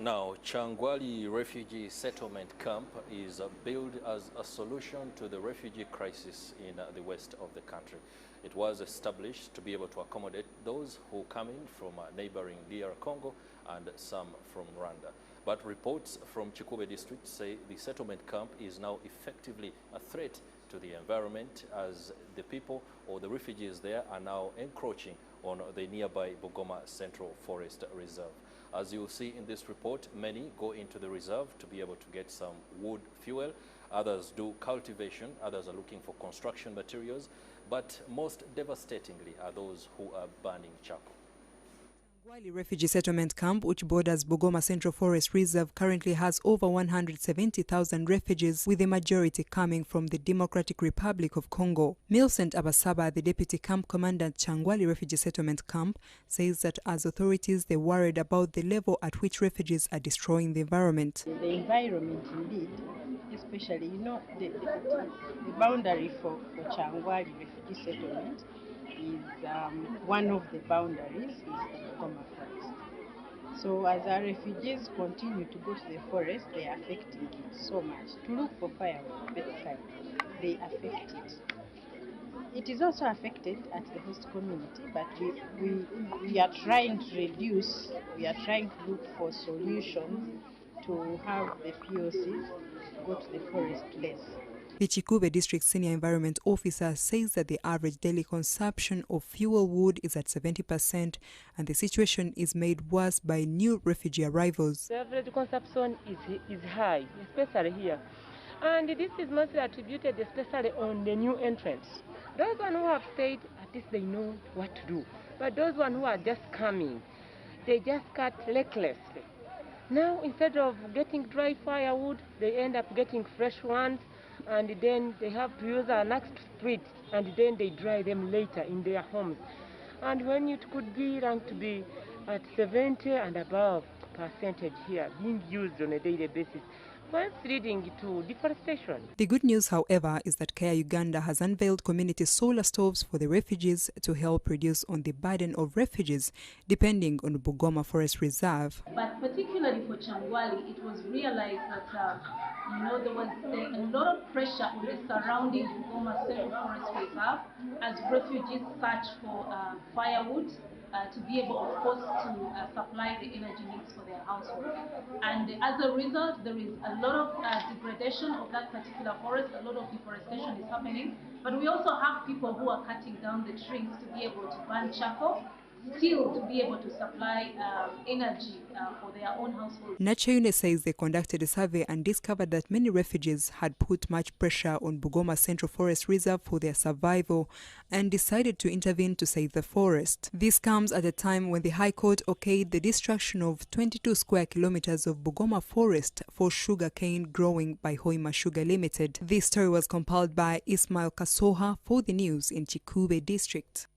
Now, Kyangwali Refugee Settlement Camp is built as a solution to the refugee crisis in the west of the country. It was established to be able to accommodate those who come in from neighboring DR Congo and some from Rwanda. But reports from Kyangwali district say the settlement camp is now effectively a threat to the environment, as the people or the refugees there are now encroaching on the nearby Bugoma Central Forest Reserve. As you'll see in this report, many go into the reserve to be able to get some wood fuel. Others do cultivation, others are looking for construction materials, but most devastatingly are those who are burning charcoal. Kyangwali Refugee Settlement Camp, which borders Bugoma Central Forest Reserve, currently has over 170,000 refugees, with the majority coming from the Democratic Republic of Congo. Millicent Abasaba, the deputy camp commander at Kyangwali Refugee Settlement Camp, says that as authorities, they're worried about the level at which refugees are destroying the environment. The environment indeed, especially, the boundary for Kyangwali Refugee Settlement is one of the boundaries is the Bugoma forest. So as our refugees continue to go to the forest, they are affecting it so much. To look for firewood, basically, they affect it. It is also affected at the host community, but we are trying to reduce, we are trying to look for solutions to have the POCs go to the forest less. The Kyangwali District Senior Environment Officer says that the average daily consumption of fuel wood is at 70%, and the situation is made worse by new refugee arrivals. The average consumption is high, especially here. And this is mostly attributed especially on the new entrants. Those ones who have stayed, at least they know what to do. But those ones who are just coming, they just cut recklessly. Now, instead of getting dry firewood, they end up getting fresh ones, and then they have to use our next street, and then they dry them later in their homes. And when it could be ranked to be at 70 and above percentage here being used on a daily basis, once leading to deforestation. The good news, however, is that Care Uganda has unveiled community solar stoves for the refugees to help reduce on the burden of refugees depending on Bugoma Forest Reserve. But particularly for Kyangwali, it was realized that there was a lot of pressure on the surrounding Bugoma Central Forest Reserve as refugees search for firewood to be able, of course, to supply the energy needs for their household. And as a result, there is a lot of degradation of that particular forest, a lot of deforestation is happening. But we also have people who are cutting down the trees to be able to burn charcoal, still to be able to supply energy for their own household. Nachayune says they conducted a survey and discovered that many refugees had put much pressure on Bugoma Central Forest Reserve for their survival and decided to intervene to save the forest. This comes at a time when the High Court okayed the destruction of 22 square kilometers of Bugoma forest for sugarcane growing by Hoima Sugar Limited. This story was compiled by Ismail Kasoha for the news in Kyangwali District.